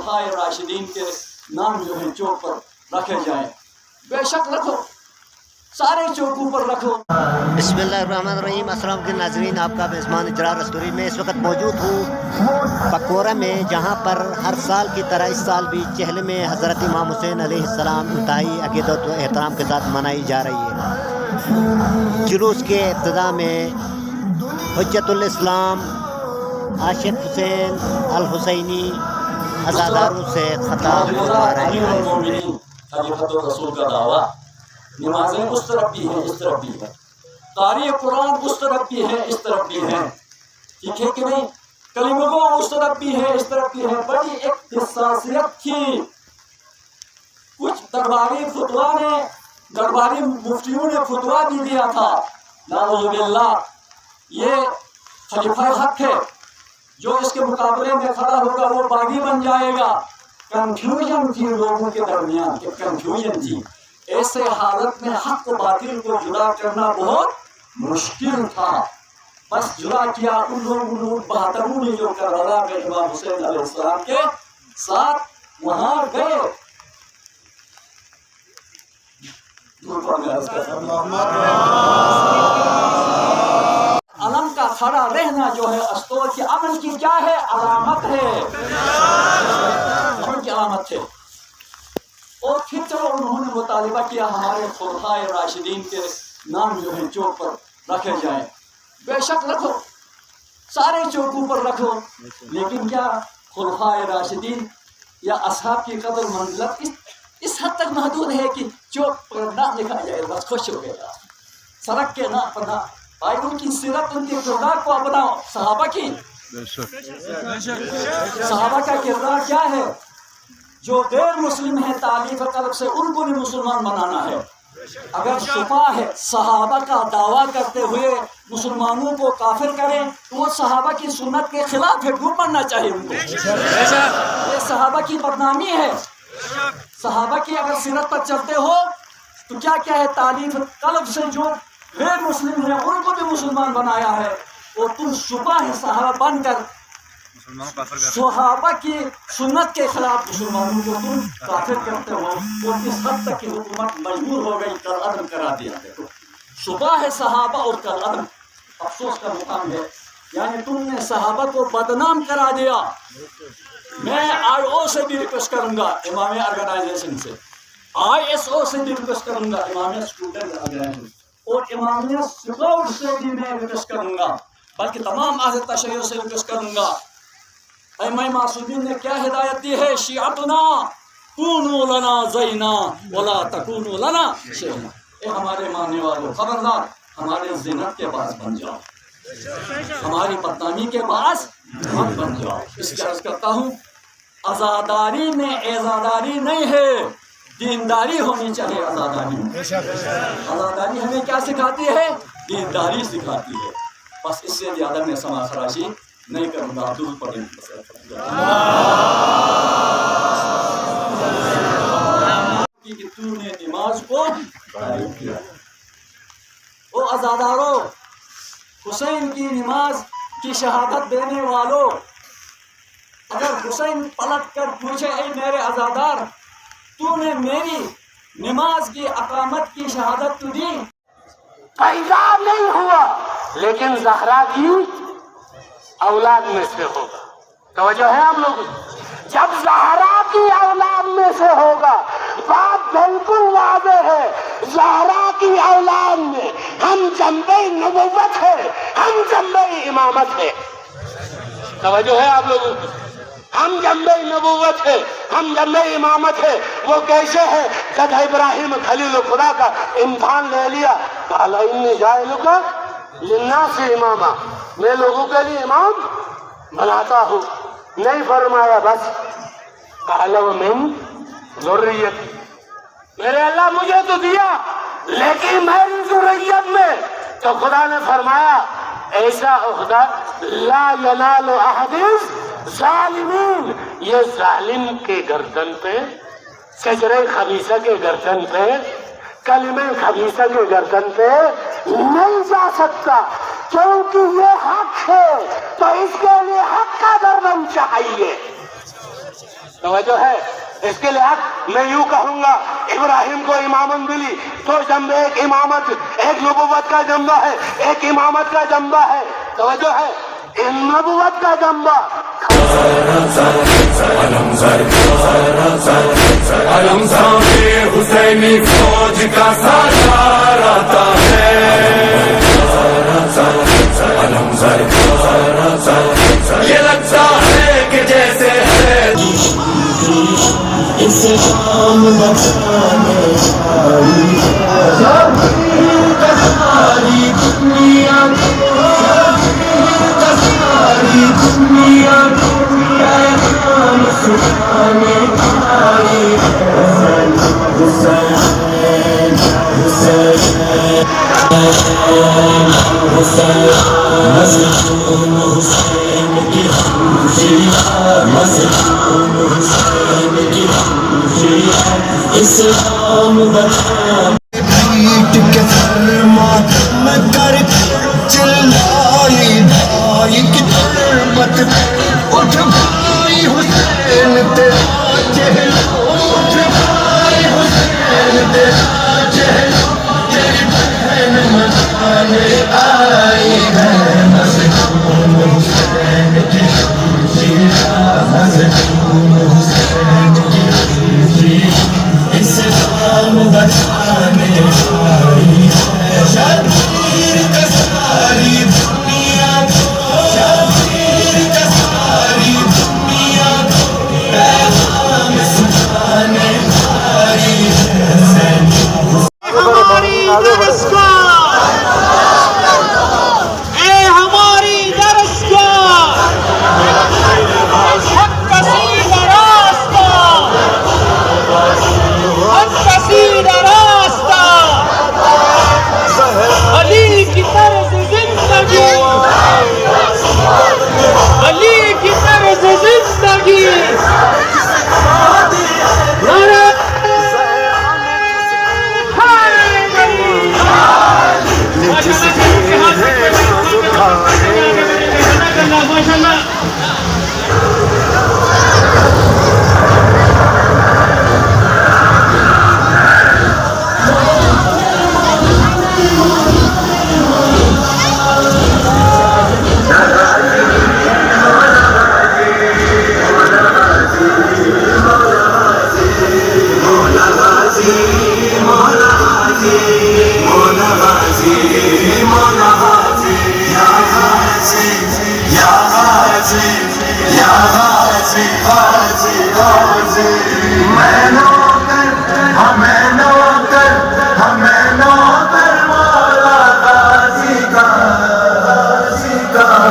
खुलफाए राशिदीन के नाम जो है चौक पर रखे जाएं। बेशक रखो, सारे चौकों पर रखो। बिस्मिल्लाहिर्रहमानिर्रहीम। अस्सलाम वालेकुम नाज़रीन, आपका मेज़बान इजरार रस्तूरी। मैं इस वक्त मौजूद हूँ पकोरा में, जहाँ पर हर साल की तरह इस साल भी चहल में हज़रत इमाम हुसैन अलैहिस्सलाम इंतहाई अक़ीदत व एहतराम के साथ मनाई जा रही है। जुलूस के इब्तिदा में हुज्जतुल इस्लाम आशिक़ हुसैन अल हुसैनी अज़ादारों से खिताब करवा रहे हैं। रसूल का दावा, नमाज़ें उस तरफ भी हैं, इस तरफ भी है, क़ारी कुरान उस तरफ भी है, इस तरफ भी है, ठीक है कि नहीं? कलिमगो उस तरफ भी है, इस तरफ भी है। बड़ी एक हसासियत थी। कुछ दरबारी फतवा ने, दरबारी मुफ्तियों ने फतवा भी दिया था, नाउज़ुबिल्लाह, ये खलीफा हक है, जो इसके मुकाबले में खड़ा होगा वो बागी बन जाएगा। कंफ्यूजन थी लोगों के दरमियान, कंफ्यूजन थी। ऐसे हालत में हक को बातिल को जुदा करना बहुत मुश्किल था। बस जुदा किया उन लोगों बहादुरों ने जो करबला में इमाम हुसैन अलैहिस्सलाम के साथ वहां गए। अलम का खड़ा रहना जो है अस्तोर के अमन की क्या है? अलामत है, अमन की अलामत है। और फिर चलो उन्होंने मुतालिबा किया हमारे खुलफाए राशिदीन के नाम जो है चौक पर रखे जाएं। बेशक रखो, सारे चौकों पर रखो, लेकिन क्या खुलफाए राशिदीन या असहाब की कदर मंजिलत इस हद तक महदूद है कि चौक पर ना लिखा जाए, बस खुश हो गया। सड़क के ना पढ़ा भाई, उनकी सीरत, उनके किरदार को अपनाओ। सहाबा की, सहाबा का किरदार क्या है? जो गैर मुस्लिम है तालीफ कल्ब से उनको भी मुसलमान बनाना है। अगर शुबा है सहाबा का दावा करते हुए मुसलमानों को काफिर करें तो वो सहाबा की सुन्नत के खिलाफ है, डूब मरना चाहिए उनको। ये सहाबा की बदनामी है। सहाबा की अगर सीरत पर चलते हो तो क्या क्या है, तालीफ कल्ब से जो गैर मुस्लिम है उनको भी मुसलमान बनाया है, और तुम शुबा है सहाबा बनकर सहाबा की सुन्नत के खिलाफ मुसलमानों को तुम काफिर करते हो। और इस हद तक की हुकूमत मजबूर हो गई, कल अदम करा दिया। देखो, शुबा है सहाबा और कल अदम, अफसोस का मुकाम है। यानी तुमने सहाबा को बदनाम करा दिया। मैं IO से भी रिक्वेस्ट करूंगा, इमाम ऑर्गेनाइजेशन से, ISO से भी रिक्वेस्ट करूंगा, इमाम स्टूडेंट ऑर्गेनाइजेशन, और इमाम स्काउट से भी मैं रिक्वेस्ट करूंगा, बल्कि तमाम अहले तशय्युअ से रिक्वेस्ट करूंगा। इमाम मासूदीन ने क्या हिदायत दी है? शियातुना कूनू लना ज़ैना वला तकूनू लना शैना। ए हमारे मानने वालों, खबरदार हमारे ज़िनत के पास बन जाओ, हमारी बदनामी के पास मत बन जाओ। इसलिए अर्ज़ करता हूँ, आज़ादारी में एज़ादारी नहीं है, दीनदारी होनी चाहिए। आज़ादारी हमें क्या सिखाती है? दीनदारी सिखाती है। बस इससे ज़्यादा मैं समा खराशी नहीं करूँगा। दूर पड़ेंगे कि तूने नमाज को किया। ओ अज़ादारों, हुसैन की नमाज की शहादत देने वालों, अगर हुसैन पलट कर पूछे, ऐ मेरे अज़ादार, तूने मेरी नमाज की अकामत की शहादत तो दी? पैदा नहीं हुआ, लेकिन ज़हरा की औलाद में से होगा। तवज्जो है आप लोग? जब ज़हरा की औलाद में से होगा, बात बिल्कुल वाज़ेह है। ज़हरा की औलाद में हम जंबे नबुव्वत है, हम जंबे इमामत है। तवज्जो है आप लोगों? हम जंबे नबुव्वत है, हम जंबे इमामत है। वो कैसे है? जब इब्राहिम खलील खुदा का इम्तिहान ले लिया, काला इन्नी जाइलुका लिन्नासी इमामा, मैं लोगों के लिए इमाम बनाता हूँ। नहीं फरमाया बस काला मिन ज़ुर्रियती, मेरे अल्लाह मुझे तो दिया लेकिन मेरी ज़ुर्रियत में, तो खुदा ने फरमाया ऐसा उख्दा ला यनालु अहदिस ज़ालिमीन, ये जालिम के गर्दन पे, शजरे खबीसा के गर्दन पे, कलिमे खबीसा के गर्दन पे नहीं जा सकता, क्योंकि ये हक है, तो इसके लिए हक का दरदम चाहिए। توجہ ہے. اس کے لحاظ میں یوں کہوں گا ابراہیم کو امامت ملی تو جنبے ایک امامت ایک نبوت کا جنبہ ہے ایک امامت کا جنبہ ہے. توجہ ہے ان نبوت کا جنبہ حسینی فوج کا سالار آتا ہے. یہ لگتا ہے کہ جیسے ہے اسے شام بچانے ساری دنیا ساری دنیا پیغام سنانے آئی حسین حسین حسین مظلوم حسین کی خوشی مظلوم حسین کی خوشی اسلام بچا پیٹ کے فرمان میں کر چلائی بھائی کی تربت اٹھ بھائی حسین تیرا چہرہ اٹھ بھائی حسین تیرا چہرہ تیری بہن مچانے آئی ہے مظلوم حسین کی خوشی مظلوم حسین